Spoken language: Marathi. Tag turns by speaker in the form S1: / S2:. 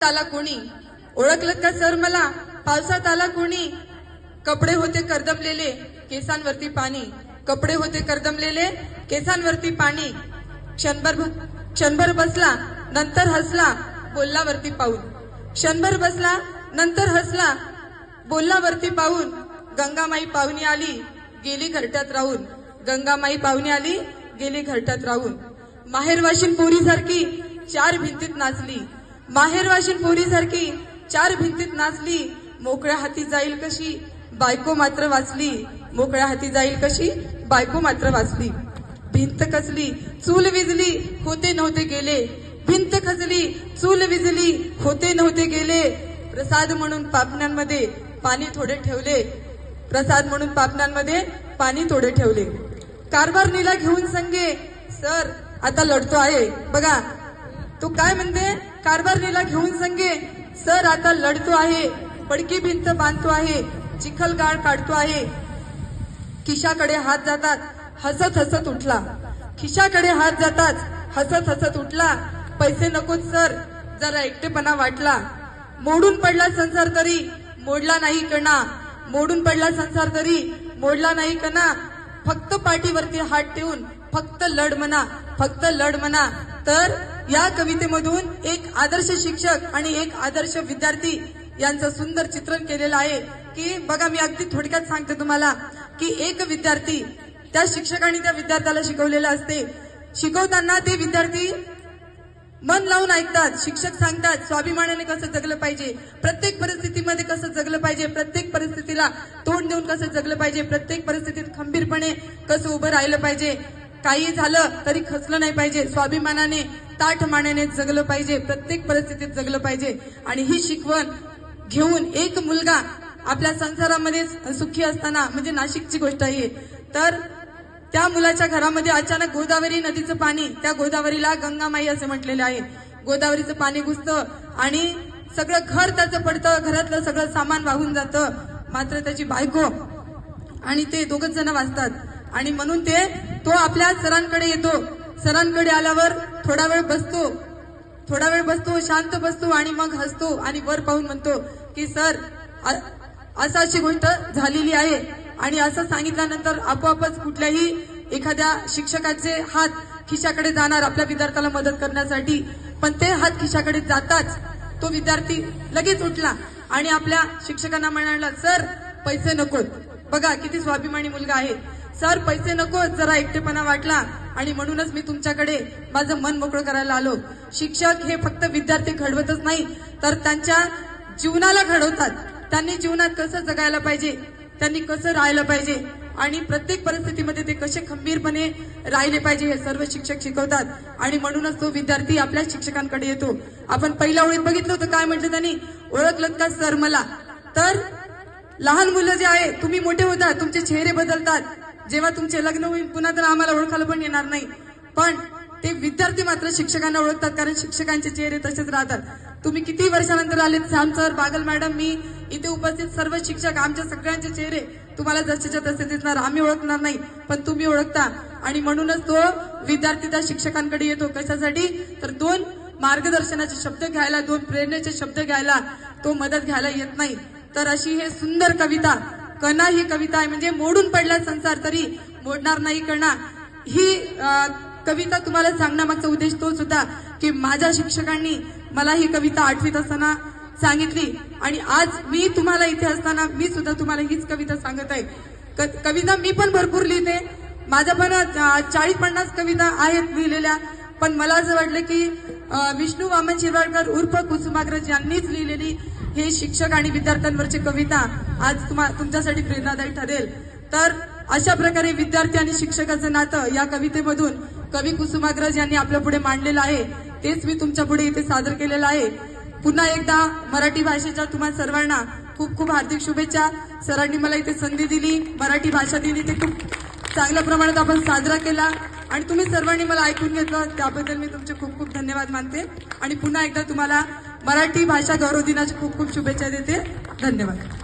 S1: आला कोणी, ओळखलं का सर मला? पावसात आला कोणी, कपडे होते कर्दमलेले केसांवरती पाणी, कपडे होते कर्दमलेले केसांवरती पाणी, क्षणभर बसला नंतर हसला बोलला वरती पाऊल, क्षणभर बसला नंतर हसला बोलला वरती पाऊल, गंगामाई पाहुणी आली गेली घरट्यात राहून, गंगामाई पाहुणी आली गेली घरट्यात राहून, माहेरवाशीन पोरीसारखी चार भिंतीत नाचली, माहेरवाशीन पोरीसारखी चार भिंतीत नाचली, मोकळ्या हाती जाईल कशी बायको मात्र वाचली, मोकळ्या हाती जाईल कशी बायको मात्र वाचली, भिंत खचली चूल विजली होते नव्हते गेले, भिंत खचली चूल विजली होते नव्हते गेले, प्रसाद म्हणून पापण्यांमध्ये पाणी थोडे ठेवले, प्रसाद म्हणून पापण्यांमध्ये पाणी थोडे ठेवले, कारभारणीला घेऊन संगे सर आता लढतो आहे, बघा तो काय म्हणते, कारभारणीला घेऊन संगे सर आता लढतो आहे, पडकी भिंत बांधतो आहे, चिखल गाळ काढतो आहे, खिशाकडे हात जातात हसत हसत उठला, खिशाकडे हात जातात हसत हसत उठला, पैसे नकोत सर जरा एकटेपणा वाटला, मोडून पडला संसार तरी मोडला नाही कणा, मोडून पडला संसार तरी मोडला नाही कणा, फक्त पाठीवरती हात ठेवून फक्त लढ म्हणा, फक्त लढ म्हणा. तर या कवितेमधून एक आदर्श शिक्षक आणि एक आदर्श विद्यार्थी यांचं सुंदर चित्रण केलेलं आहे की बघा मी अगदी थोडक्यात सांगते तुम्हाला की एक विद्यार्थी त्या शिक्षकाने त्या विद्यार्थ्याला शिकवलेलं असते, शिकवताना ते विद्यार्थी मन लावून ऐकतात, शिक्षक सांगतात स्वाभिमानाने कसं जगलं पाहिजे, प्रत्येक परिस्थितीमध्ये कसं जगलं पाहिजे, प्रत्येक परिस्थितीला तोंड देऊन कसं जगलं पाहिजे, प्रत्येक परिस्थितीत खंबीरपणे कसं उभं राहिलं पाहिजे, काही झालं तरी खचलं नाही पाहिजे, स्वाभिमानाने ताठ मानेने जगलं पाहिजे, प्रत्येक परिस्थितीत जगलं पाहिजे. आणि ही शिकवण घेऊन एक मुलगा आपल्या संसारामध्ये सुखी असताना, म्हणजे नाशिकची गोष्ट आहे, तर त्या मुलाच्या घरामध्ये अचानक गोदावरी नदीचं पाणी, त्या गोदावरीला गंगामाई असे म्हटलेले आहे, गोदावरीचं पाणी घुसतं आणि सगळं घर त्याचं पडतं, घरातलं सगळं सामान वाहून जातं, मात्र त्याची बायको आणि ते दोघच जण वाचतात. आणि म्हणून तो आपल्या सरांकडे येतो, सरांकडे आल्यावर थोडा वेळ बसतो, शांत बसतो आणि मग हसतो आणि वर पाहून म्हणतो की सर अशी गोष्ट झालेली आहे. आणि असं सांगितल्यानंतर आपोआपच कुठल्याही एखाद्या शिक्षकाचे हात खिशाकडे जाणार आपल्या विद्यार्थ्याला मदत करण्यासाठी, पण ते हात खिशाकडे जाताच तो विद्यार्थी लगेच उठला आणि आपल्या शिक्षकांना म्हणाला सर पैसे नकोत, बघा किती स्वाभिमानी मुलगा आहे, सर पैसे नकोत जरा एकटेपणा वाटला आणि म्हणूनच मी तुमच्याकडे माझं मन मोकळं करायला आलो. शिक्षक हे फक्त विद्यार्थी घडवतच नाही तर त्यांच्या जीवनाला घडवतात, त्यांनी जीवनात कसं जगायला पाहिजे, त्यांनी कसं राहायला पाहिजे आणि प्रत्येक परिस्थितीमध्ये ते कसे खंबीरपणे राहिले पाहिजे हे सर्व शिक्षक शिकवतात. आणि म्हणूनच तो विद्यार्थी आपल्या शिक्षकांकडे येतो. आपण पहिल्या ओळीत बघितलं होतं काय म्हटलं त्यांनी, ओळखलं का सर मला? तर लहान मुलं जे आहे, तुम्ही मोठे होता, तुमचे चेहरे बदलतात, जेव्हा तुमचे लग्न होईल पुन्हा तर आम्हाला ओळखायला पण येणार नाही, पण ते विद्यार्थी मात्र शिक्षकांना ओळखतात कारण शिक्षकांचे चेहरे तसेच राहतात. तुम्ही किती वर्षानंतर आलेत, श्याम सर, बागल मॅडम, मी इथे उपस्थित सर्व शिक्षक, आमच्या सगळ्यांचे चेहरे तुम्हाला जसेच्या तसे दिसणार, आम्ही ओळखणार नाही पण तुम्ही ओळखता. आणि म्हणूनच तो विद्यार्थी त्या शिक्षकांकडे येतो, कशासाठी तर दोन मार्गदर्शनाचे शब्द घ्यायला, दोन प्रेरणेचे शब्द घ्यायला, तो मदत घ्यायला येत नाही. तर अशी हे सुंदर कविता, कणा ही कविता आहे, म्हणजे मोडून पडला संसार तरी मोडणार नाही कणा, ही कविता तुम्हाला सांगण्यामागचा उद्देश तोच होता की माझ्या शिक्षकांनी मला ही कविता 8वीत असताना सांगितली आणि आज मी तुम्हाला इथे असताना मी सुद्धा तुम्हाला हीच कविता सांगत आहे. कविता मी पण भरपूर लिहिते, माझ्या पण 40-50 कविता आहेत लिहिलेल्या, पण मला असं वाटलं की विष्णू वामन शिरवाडकर उर्फ कुसुमाग्रज यांनीच लिहिलेली हे शिक्षक आणि विद्यार्थ्यांवरची कविता आज तुमच्यासाठी प्रेरणादायी ठरेल. तर अशा प्रकारे विद्यार्थी आणि शिक्षकाचं नातं या कवितेमधून कवी कुसुमाग्रज यांनी आपल्या पुढे मांडलेलं आहे, तेच मी तुमच्या पुढे इथे सादर केलेलं आहे. पुन्हा एकदा मराठी भाषेच्या तुम्हाला सर्वांना खूप खूप हार्दिक शुभेच्छा. सरांनी मला इथे संधी दिली, मराठी भाषा दिली, ते खूप चांगल्या प्रमाणात आपण साजरा केला आणि तुम्ही सर्वांनी मला ऐकून घेतलं, त्याबद्दल मी तुमचे खूप खूप धन्यवाद मानते. आणि पुन्हा एकदा तुम्हाला मराठी भाषा गौरव दिनाच्या खूप खूप शुभेच्छा देते. धन्यवाद.